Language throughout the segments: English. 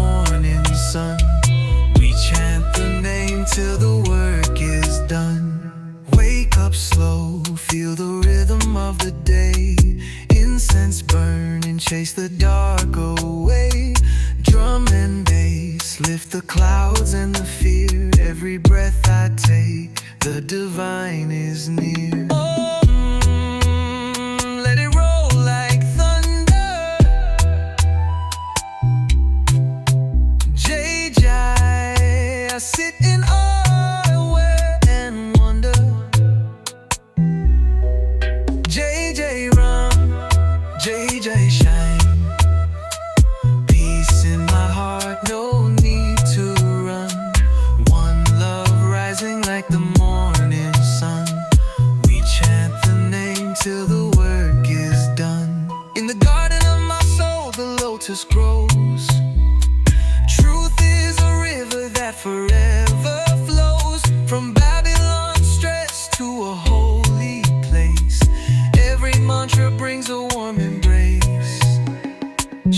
morning sun. We chant the name till the work is done. Wake up slow, feel the rhythm of the day. Incense burn and chase the dark away. Drum and bass lift the clouds and the fear. Every breath I take, the divine is near. Let it roll like thunder. Jai, I sit in awe, aware and wonder. Jai Ram, Jai shine. Peace in my heart, no need to run. One love rising like the morning sun. We chant the name till the work is done. In the garden of my soul, the lotus grows. Truth is a river that forever flows. From Babylon's stress to a holy place. Every mantra brings a warm embrace.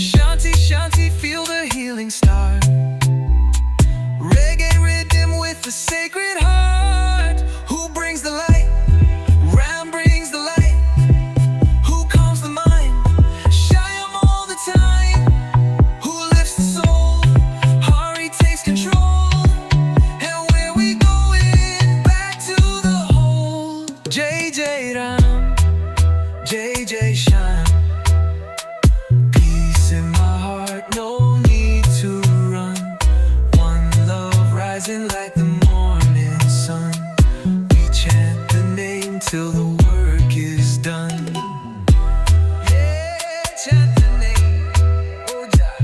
Shanti, Shanti, feel the healing start. Reggae rhythm with the sacred heart. Who brings the light? Ram brings the light. Who calms the mind? Shyam all the time. Who lifts the soul? Hari takes control. And where we going? Back to the whole. Jai Ram, Jai Shyam. Peace in my heart, no need to run. One love rising like the morning sun. We chant the name till the work is done. Yeah, chant the name, oh Jah.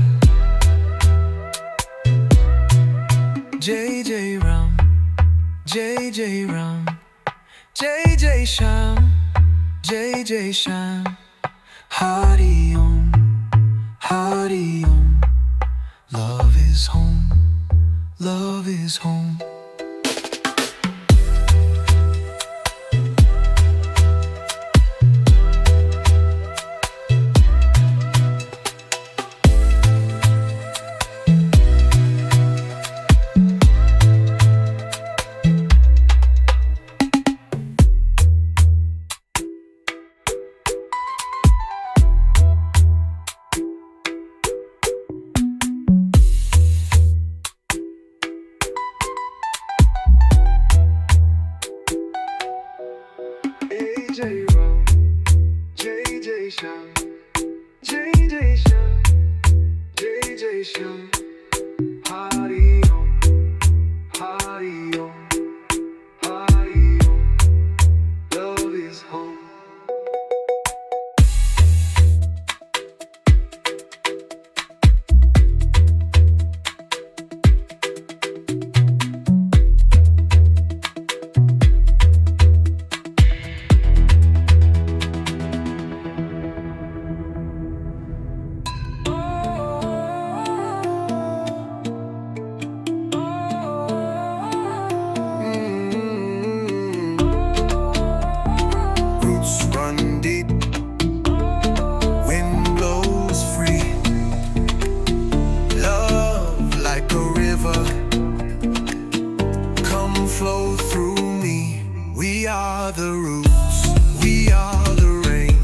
Jai Ram, Jai Ram, Jai Sham, Jai Sham. Hari Om, Hari Om. Love is home, love is home. Jai Ram, Jai Sham, Jai Sham, Jai Sham. Hari Om, Hari Om, Hari Om. Love is home. Run deep, wind blows free. Love like a river, come flow through me. We are the roots, we are the rain.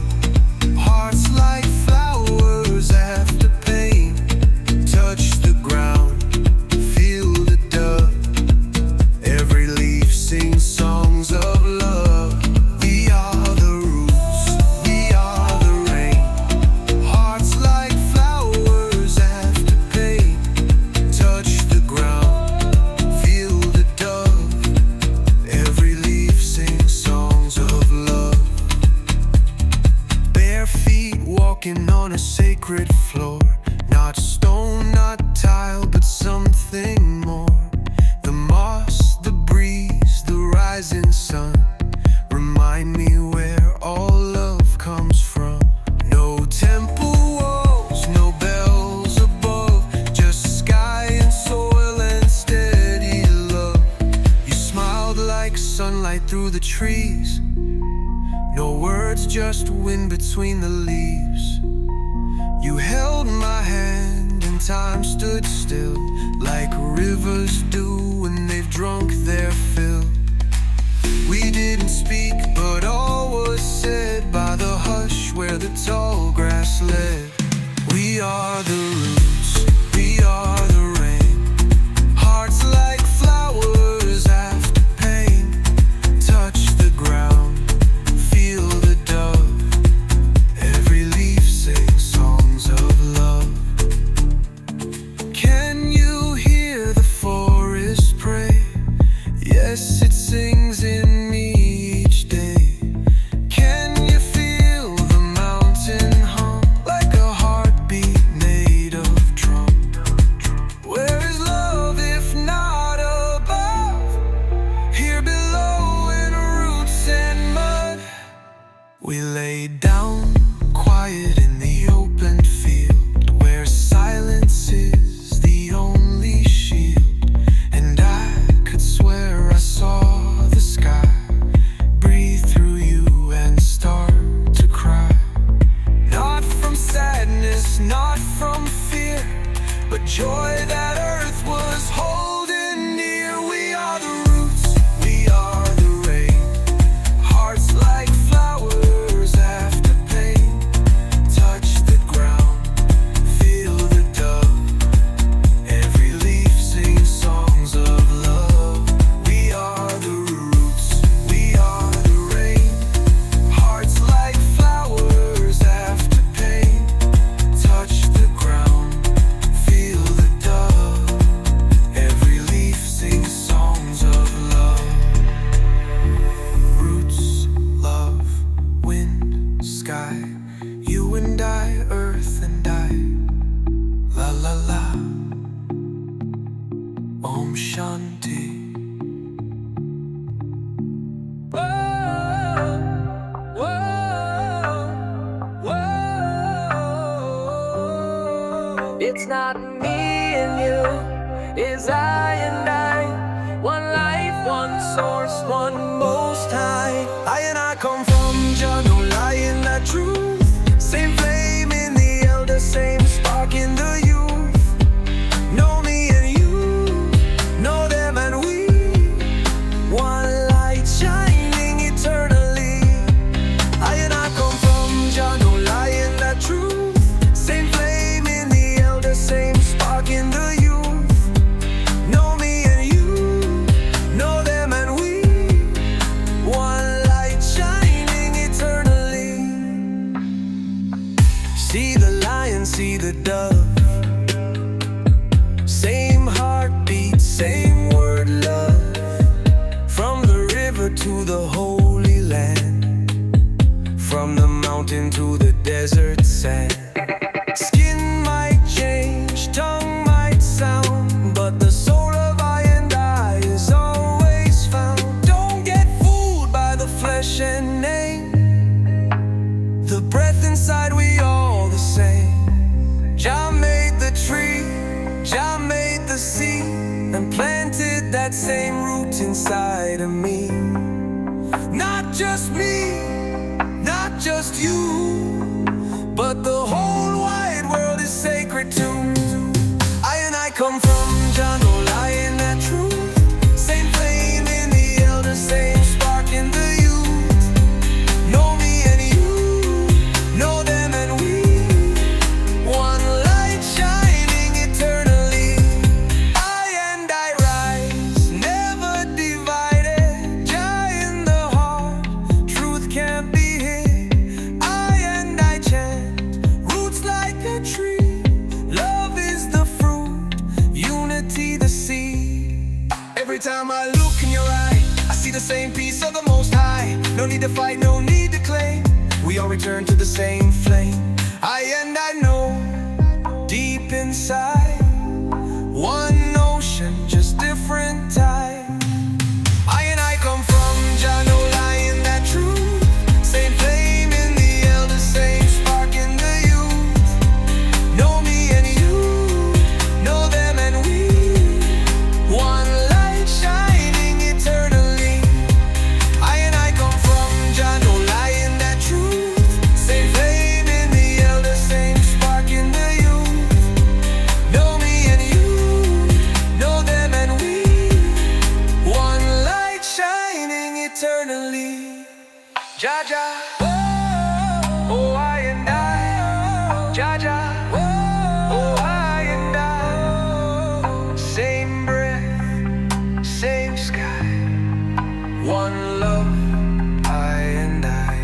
Hearts like flowers after pain. Touch the ground, feel the dove. Every leaf sings songs of love. On a sacred floor, not stone, not tile, but something more. The moss, the breeze, the rising sun remind me where all love comes from. No temple walls, no bells above, just sky and soil and steady love. You smiled like sunlight through the trees. No words, just wind between the leaves. You held my hand and time stood still, like rivers do when they've drunk their fill. We didn't speak, but all was said by the hush where the tall grass led. We are the roots, we are the rain, hearts like flowers after pain. Touch the ground, feel the dove, every leaf sings songs of love. Can you hear the forest pray? Yes, it sings in me each day. Can you feel the mountain hum like a heartbeat made of drum? Where is love if not above? Here below in roots and mud. We lay down quiet in the open field, where silence is the only shield. And I could swear I saw the sky breathe through you and start to cry. Not from sadness, not from fear, but joy that earth was holding near. We are the roots, we are the rain, hearts like flowers after pain. Touch the ground, feel the dove, every leaf sings songs of love. We are the roots, we are the rain, hearts like flowers after pain. Touch the ground, feel the dove, every leaf sings songs of love. Roots, love, wind, sky, you and I, earth and I. La la la, Om Shanti. It's not me and you, it's I and I. One life, one source, one most high. I come from Jah, no lie in that truth. Same flame in the elder, same spark in the youth. Know me and you, know them and we. One light shining eternally. I come from Jah, no lie in that truth. Same flame in the elder, same spark in the youth. Know me and you, know them and we. One light shining eternally. See the lion, see the dove. Same heartbeat, same word, love. From the river to the holy land, from the mountain to the desert sand. Skin might change, tongue might sound, but the soul of I and I is always found. Don't get fooled by the flesh and name. The breath inside, we all the same. Jah made the tree, Jah made the sea, and planted that same root inside of me. Not just me, not just you, but the whole wide world is sacred too. I come from Jah, no lie in that truth. Same flame in the elder, same spark in the youth. Know me and you, know them and we. One light shining eternally. I and I rise, never divided. Jah in the heart, truth can't be hid. I and I chant, roots like a tree. Love is the fruit, unity the seed. Every time I look in your eye, I see the same peace of the Most High. No need to fight, no need to claim. We all return to the same flame. I and I know, deep inside, one ocean, just different tide. I and I come from Jah, no lie in that truth. Same flame in the elder, same spark in the youth. Know me and you, know them and we. One light shining eternally. I and I come from Jah, no lie in that truth. Same flame in the elder, same spark in the youth. Know Jah Jah, oh I and I, Jah Jah, oh I and I, same breath, same sky, one love, I and I.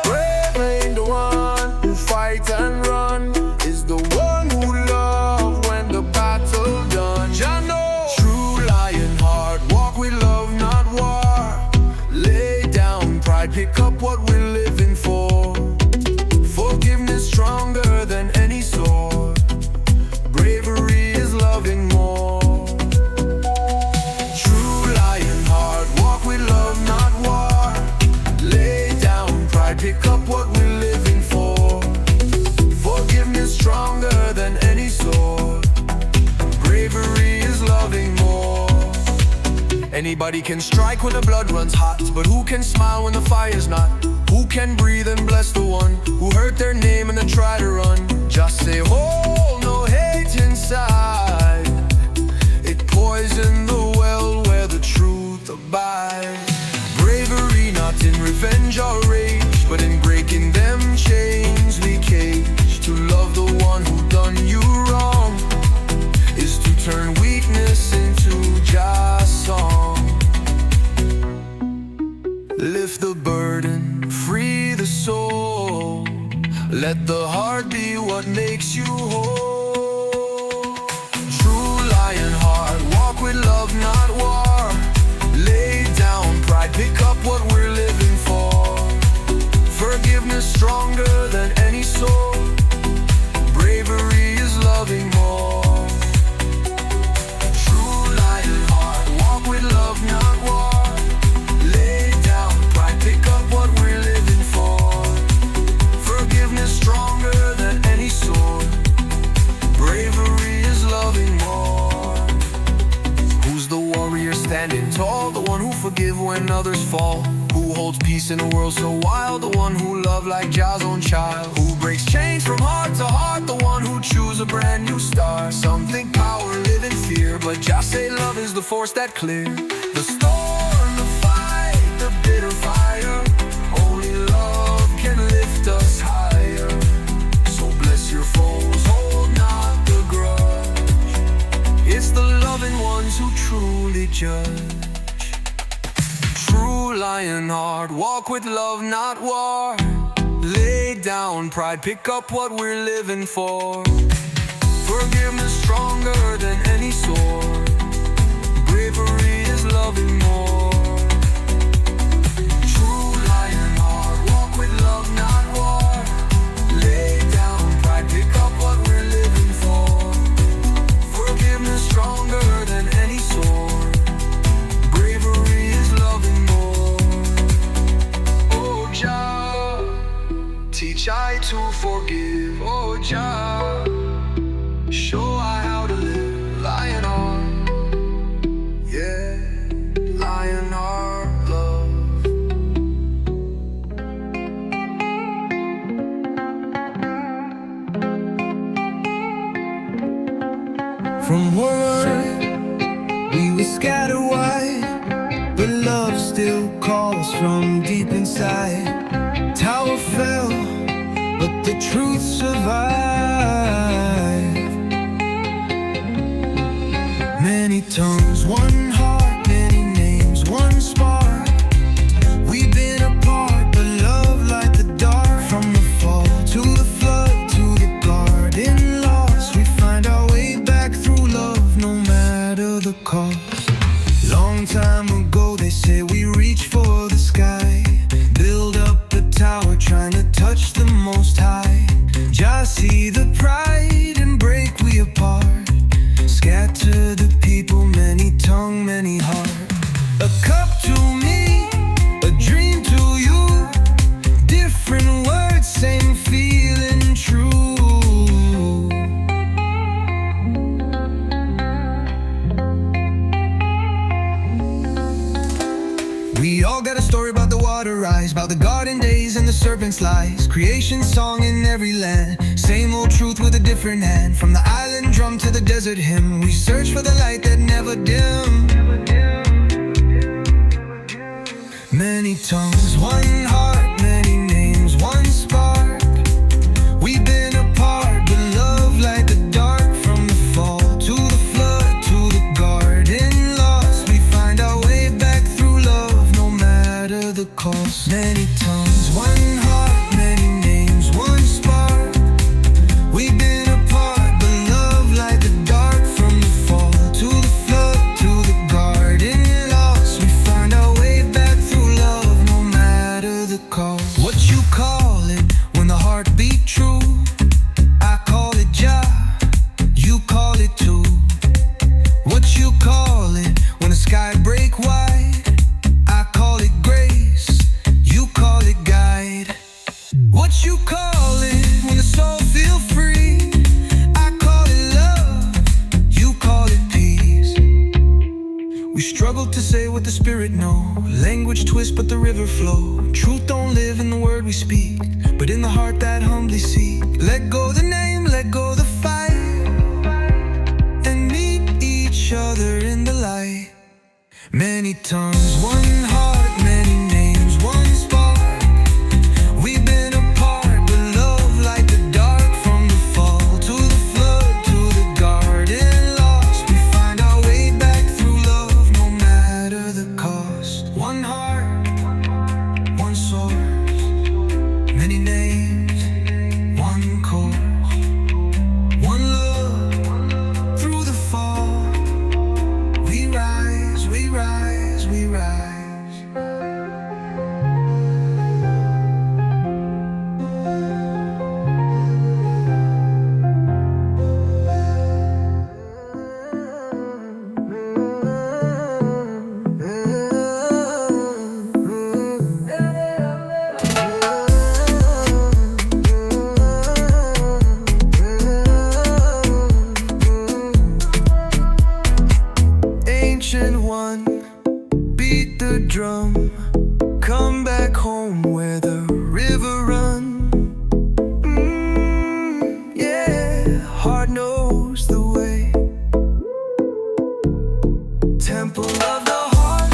Brave ain't the one who fights and run, is the one who love when the battle done. Jah know, true Lionheart, walk with love, not war. Lay down pride, pick up what we're living for. Forgiveness stronger than any sword. Bravery is loving more. True Lionheart, walk with love, not war. Lay down pride, pick up what we're living for. Forgiveness stronger than any sword. Bravery is loving more. Anybody can strike when the blood runs hot, but who can smile when the fire's not? Who can breathe and bless the one who hurt their name and then try to run? Just say, oh, no hate inside. It poisoned the well where the truth abides. Bravery not in revenge or rage, but in breaking them chains we cage. To love the one who done you wrong is to turn weakness into Jah's song. Lift the burden, free the soul. Let the heart be what makes you whole. True Lionheart, walk with love, not war. Lay down pride, pick up what we're living for. Forgiveness stronger than any soul. Bravery is loving more. True Lionheart, walk with love, not war. Lay down pride, pick up what we're living for. Forgiveness stronger than any sword. Bravery is loving more. Who's the warrior standing tall? The one who forgive when others fall. Who holds peace in a world so wild? The one who loved like Jah's own child. Who breaks chains from heart to heart? The one who choose a brand new star. Some think power, live in fear, but Jah say love is the force that clear the storm, the fight, the bitter fire. Only love can lift us higher. So bless your foes, hold not the grudge. It's the loving ones who truly judge. True Lionheart, walk with love, not war. Lay down pride, pick up what we're living for. Forgiveness stronger than any sword. Bravery is loving more. True Lionheart, walk with love, not war. Lay down pride, pick up what we're living for. Forgiveness stronger than any sword. Bravery is loving more. Oh Jah, teach I to forgive. Oh Jah, show I how to live. Lionheart, yeah, Lionheart love. From word, we were scattered wide, but love still calls from deep inside. Tower fell, but the truth survived. Many tongues, one heart, many names, one spark. We've been apart, but love light the dark. From the fall to the flood to the garden lost, we find our way back through love, no matter the cost. Long time ago they say we reach for the sky, build up the tower trying to touch the most high. Just see the pride and break we apart. Scatter the people, many tongue, We all got a story about the water rise, about the garden days and the serpent's lies. Creation song in every land, same old truth with a different hand. From the island drum to the desert hymn, we search for the light that never dim. Many tongues, one heart, many names, one spark. We've been apart, but love light the dark. From the fall to the flood to the garden lost, we find our way back through love, no matter the cost. Many tongues, one heart, many names, one spark. We've been apart, but love light the dark. From the fall to the flood to the garden lost, we find our way back through love, no matter the cost. What you call it when the heart beat true? I call it Jah, you call it too. What you call it when the sky break wide? I call it grace, you call it guide. What you call it when the soul feel free? I call it love, you call it peace. We struggle to say what the spirit know. Language twist but the river flow. Truth don't live in the word we speak, but in the heart that humbly seek. Let go the name, let go the fight, and meet each other in the light. Many tongues, one heart, many names, one spark. We've been apart, but love light the dark. From the fall to the flood to the garden lost, we find our way back through love, no matter the cost. One heart, one source, many names, one course, one love. Through the fall, we rise, we rise, we rise. Ancient one, beat the drum. Come back home where the river run. Yeah, heart knows the way. Temple of the heart,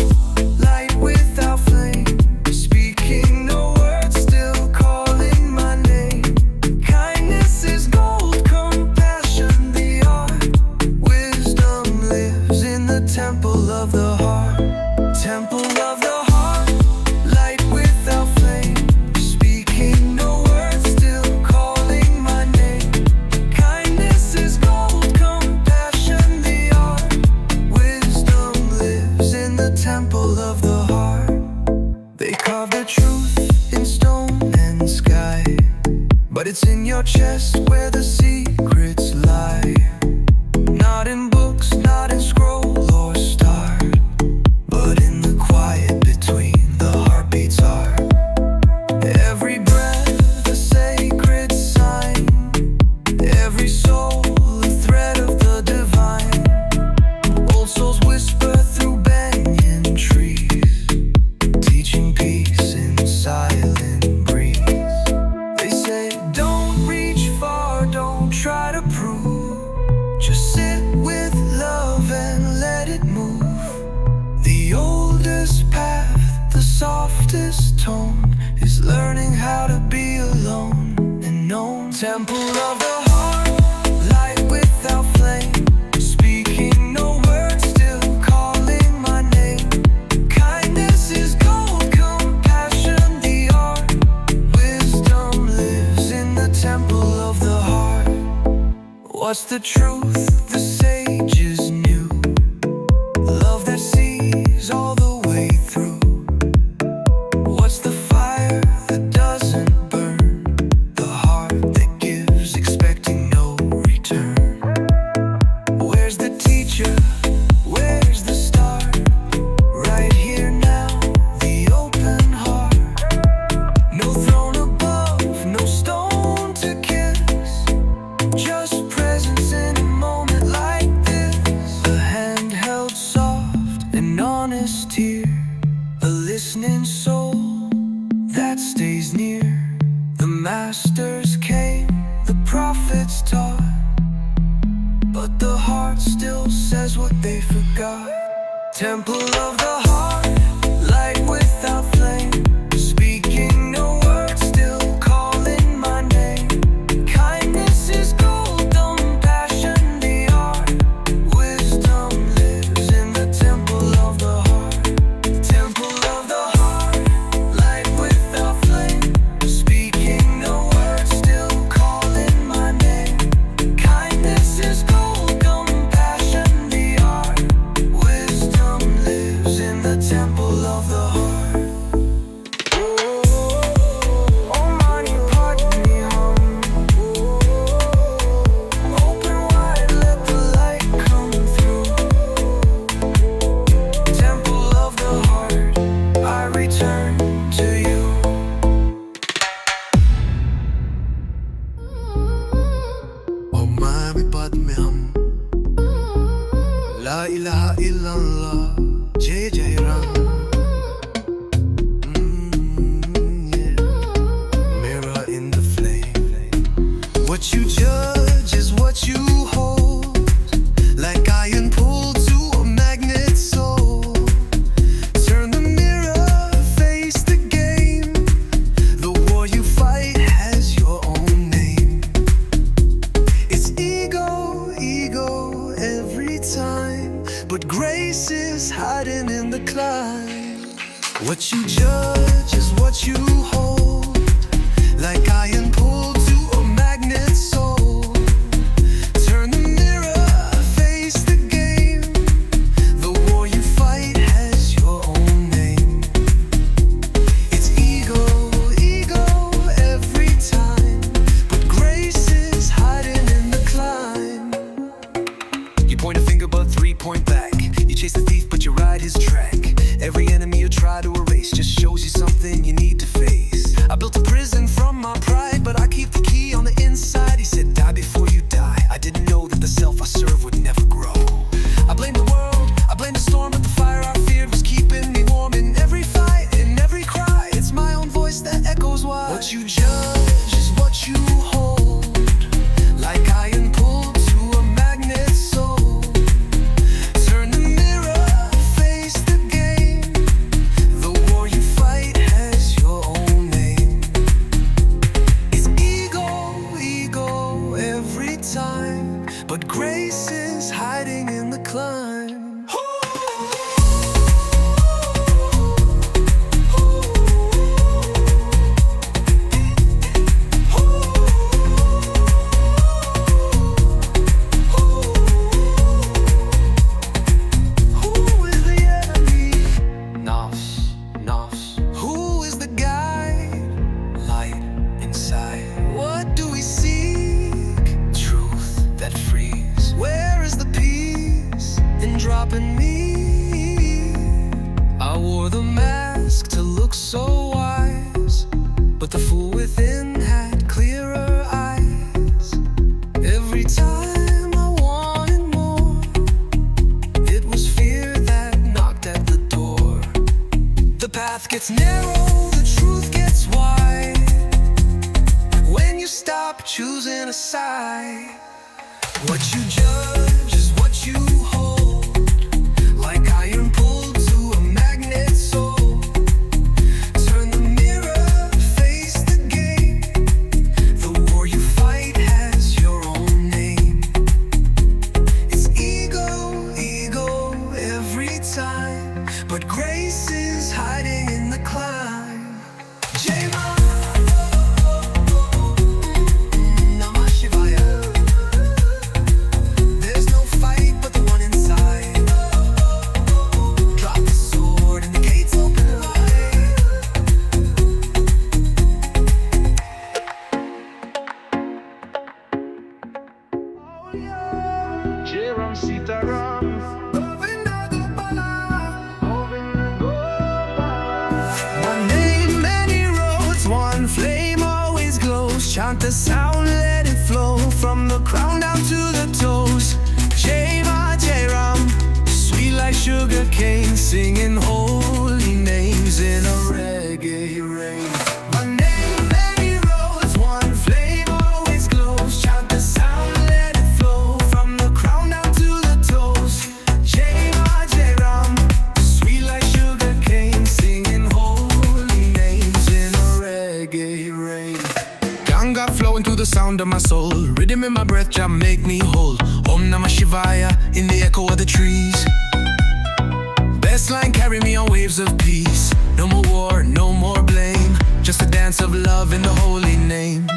light without flame. Speaking no words, still calling my name. Kindness is gold, compassion the art. Wisdom lives in the temple of the heart. Temple of the heart, light without flame. Speaking no words, still calling my name. Kindness is gold, compassion the art. Wisdom lives in the temple of the heart. They carve the truth in stone and sky, but it's in your chest where the secrets lie. Not in books, not in scroll or star, but in the quiet between the heartbeats are. Every breath a sacred sign, every soul a thread of the divine. Old souls whisper through banyan trees, teaching peace in silent breeze. They say don't reach far, don't try to prove, just sit with love and let it move. The oldest path, the softest tone, is learning how to be alone and known. Temple of the heart, light without flame. Speaking no words, still calling my name. Kindness is gold, compassion the art. Wisdom lives in the temple of the heart. What's the truth the sages knew? Love that sees all the way through. What's the fire that doesn't burn? The heart that gives, expecting no return. Where's the teacher? Where's the start? Right here now, the open heart. No throne above, no stone to kiss, just presence in a moment like listening soul that stays near. The masters came, the prophets taught, but the heart still says what they forgot. Temple of the heart, light without flame, speaking no words, still calling my name. Kindness is gold, compassion the art. Wisdom lives in the temple of the heart. Temple of the heart, light without flame, speaking no words, still calling my name. Kindness is gold, compassion the art. Wisdom lives in the temple of the heart. Oh, money, pardon me, open wide, let the light come through. Temple of the heart, I return to you. Oh, mami, padme hum, la ilaha illallah, Jai Jai Ram. Yeah. Mirror in the flame. What you judge is what you hold, like iron pulled to a magnet soul. Turn the mirror, face the game. The war you fight has your own name. It's ego, ego every time, but grace is hiding in the climb. What you judge is what you hold, like iron pulled to a magnet soul. Turn the mirror, face the game. The war you fight has your own name. It's ego, ego every time, but grace is hiding in the climb. You point a finger but three point back. You chase the thief but you ride his track. Every enemy you try to erase just shows you something you need to face. I built a prison from my pride, but I keep the key on the inside. He said die before you die. I didn't know that the self I serve would never grow. I blame the world, I blame the storm, but the fire I feared was keeping me warm. In every fight, in every cry, it's my own voice that echoes wide. What you judge is what you hold, like iron pulled to a magnet soul. Turn the mirror, face the game. The war you fight has your own name. It's ego, ego every time, but grace is hiding in the climb. Who is the enemy? Nafs, nafs. Who is the guide? Light inside. What do we seek? Truth that frees. Where is the peace in dropping me? I wore the mask to look so wise, but the fool within had clearer eyes. Every time I wanted more, it was fear that knocked at the door. The path gets narrow, the truth gets wide, when you stop choosing a side. What you judge is what you hold, like iron pulled to a magnet soul. Turn the mirror, face the game. The war you fight has your own name. It's ego, ego every time, but grace is hiding in the climb. Jema, Namah Shivaya. There's no fight but the one inside. Drop the sword and the gates open wide. Jairam Sitaram. One name, many roads, one flame always glows. Chant the sound, let it flow from the crown down to the toes. Jai Ram, sweet like sugar cane, singing holy names. names in a reggae rain. One name, many roads, one flame always glows. Chant the sound, let it flow from the crown down to the toes. Jai Ma Jai Ram, sweet like sugar cane, singing holy names in a reggae rain. Ganga flowing through the sound of my soul, rhythm in my breath, Jah make me whole. Om Namah Shivaya in the echo of the trees. Best line carry me on waves of peace. No more war, no more blame, just a dance of love in the holy name.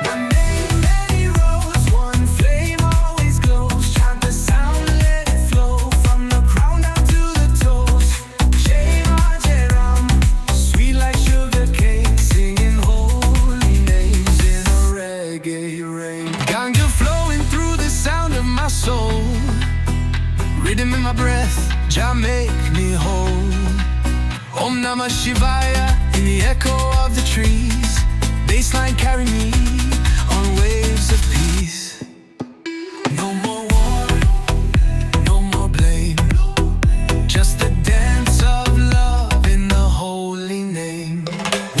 One name, many roads, one flame always glows. Chant the sound, let it flow from the crown down to the toes. Jai Ma Jai Ram, sweet like sugar cane, singing holy names in a reggae rain. Ganga flowing through the sound of my soul, rhythm in my breath, Jah make me whole. Om Namah Shivaya in the echo of the trees. Bassline carry me on waves of peace. No more war, no more blame, just a dance of love in the holy name.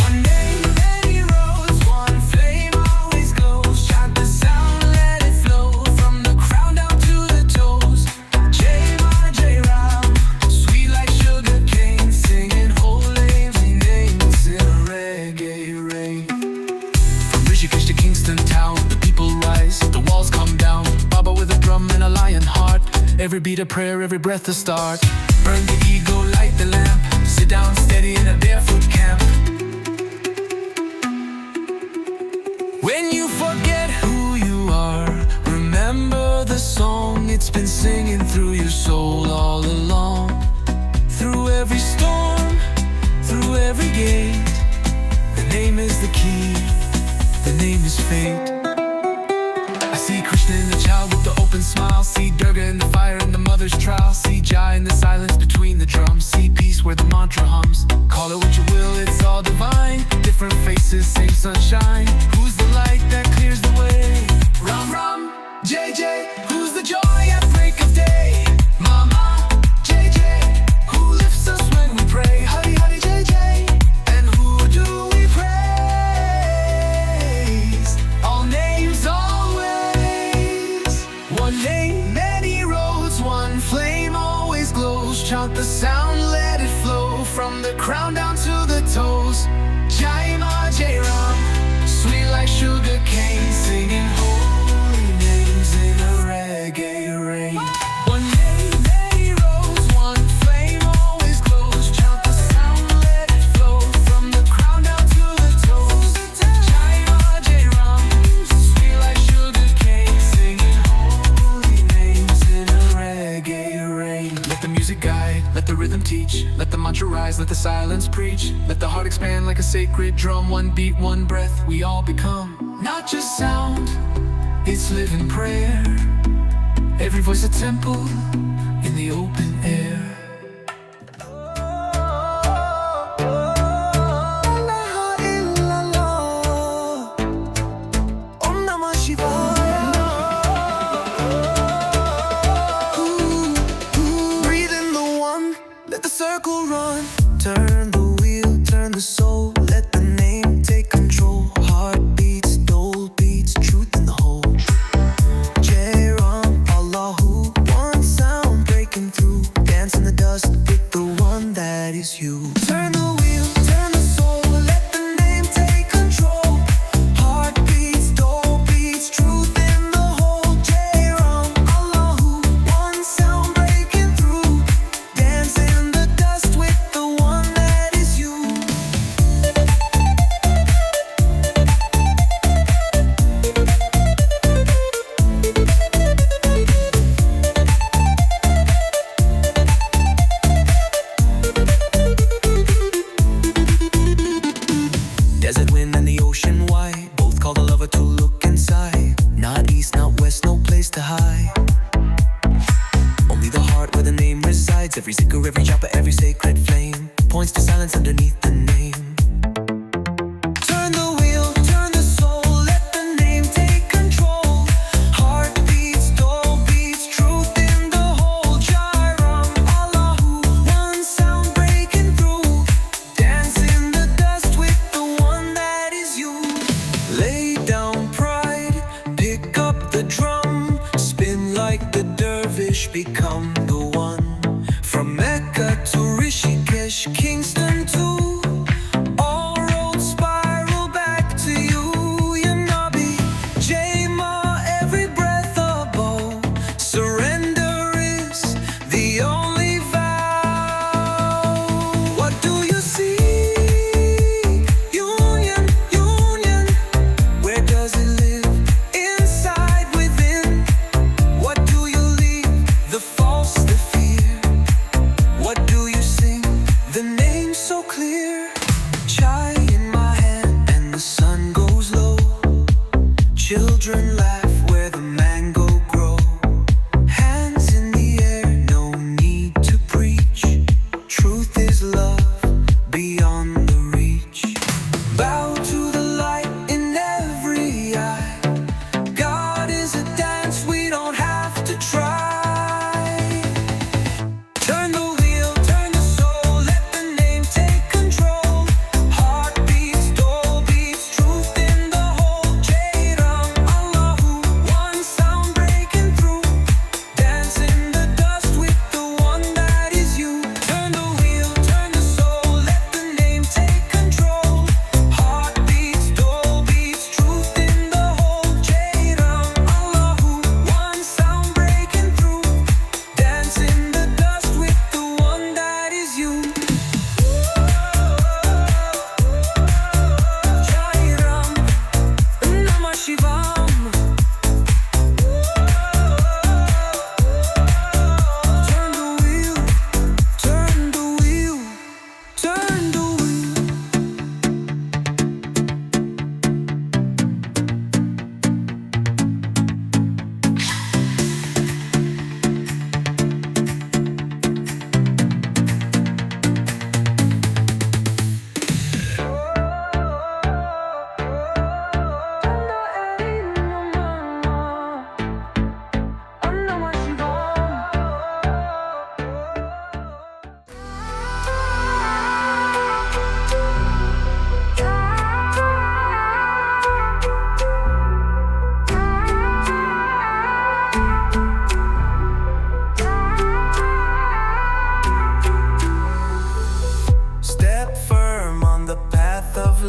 One name, many roads, one flame always glows. Chant the sound, let it flow from the crown down to the toes. Jai Ma Jai Ram, sweet like sugar cane, singing holy names in a reggae rain. From Rishikesh to Kingston town, the people rise, the walls come down. Baba with a drum and a lion heart, every beat a prayer, every breath a start. Burn the ego, light the lamp, sit down steady in a barefoot camp. When you forget who you are, remember the song it's been singing through your soul all along. Through every storm, through every gate, the name is the key, the name is fate. I see Krishna in the child with the open smile, see Durga in the fire in the mother's trial, see Jai in the silence between the drums, see peace where the mantra hums. Call it what you will, it's all divine. Different faces, same sunshine. Who's the light that clears the way? Ram Ram, Jai Jai. Who's the joy at break of day? Mama, Jai Jai. Who lifts us when we pray? Hari Hari Jai Jai. And who do we praise? All names always. One name, many roads, one flame always glows. Chant the sound, let it flow from the crown down to the toes. Jai Ma Jai Ram, sweet like sugar cane, singing holy names in a reggae rain. One name, many roads, one flame always glows. Chant the sound, let it flow from the crown down to the toes. Jai Ma Jai Ram, sweet like sugar cane, singing holy names in a reggae rain. Let the music guide, let the rhythm teach, let the mantra rise, let the silence preach, let the heart expand like a sacred drum. One beat, one breath, we all become not just sound, it's living prayer. Every voice a temple in the open air. Om Namah Shivaya. Breathe in the one, let the circle run. Turn the wheel, turn the soul, let the name take control. Heart beats, dole beats, truth in the whole. Jai Ram, Allahu, one sound breaking through. Dance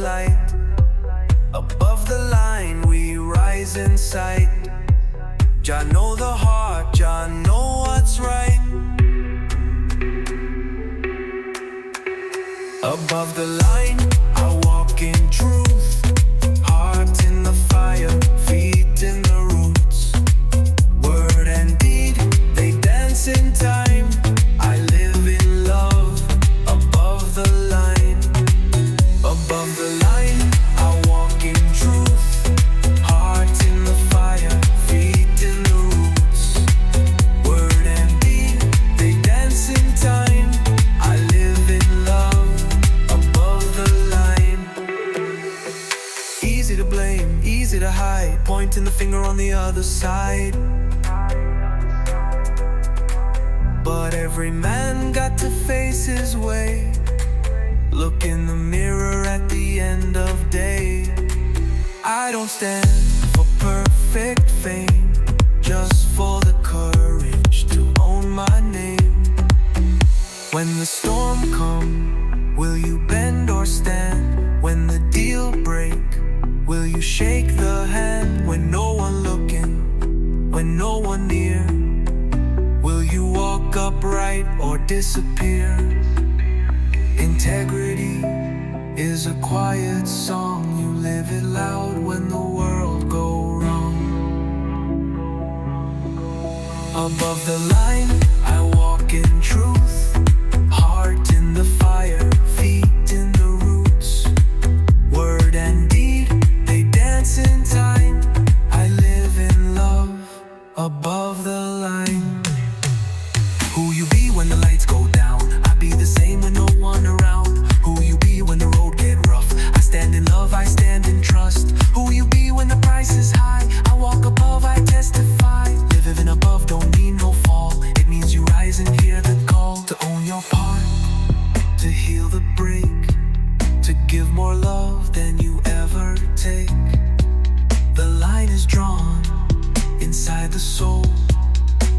light. Above the line we rise in sight. Jah know the heart, Jah know what's right. Above the line, I walk in truth. Heart in the fire, feet in the roots. Word and deed, they dance in time. I live in love, above the line. Above the line, I walk in truth. Heart in the fire, feet in the roots. Word and deed, they dance in time. I live in love, above the line. Easy to blame, easy to hide, pointing the finger on the other side. But every man got to face his way. Look in the mirror at the end of day. I don't stand for perfect fame, just for the courage to own my name. When the storm come, will you bend or stand? When the deal break, will you shake the hand? When no one looking, when no one near, will you walk upright or disappear? Integrity is a quiet song. You live it loud when the world go wrong. Above the line, I walk in truth. Heart in the fire, feet in the roots. Word and deed, they dance in time. I live in love, above the line. Who you be when the lights go down? I be the same when no one around. Who you be when the road get rough? I stand in love, I stand in trust. Who you be when the price is high? I walk above, I testify. Living above don't mean no fall. It means you rise and hear the call. To own your part, to heal the break, to give more love than you ever take. The line is drawn inside the soul.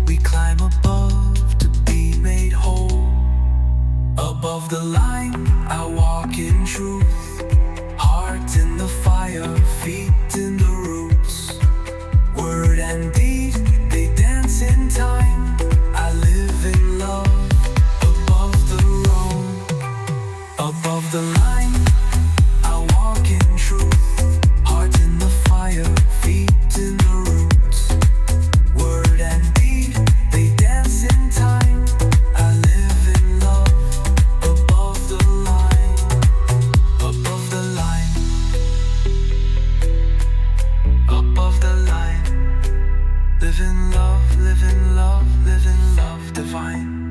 We climb above to be made whole. Above the line, I walk in truth. Heart in the fire, feet in the roots. Word and deed, they dance in time. I live in love, above the road. Above the line, I walk in truth. Heart in the fire, feet in the roots. Word and deed, they dance in time. I live in love, above the line. Above the line. Above the line. Live in love, live in love, live in love divine.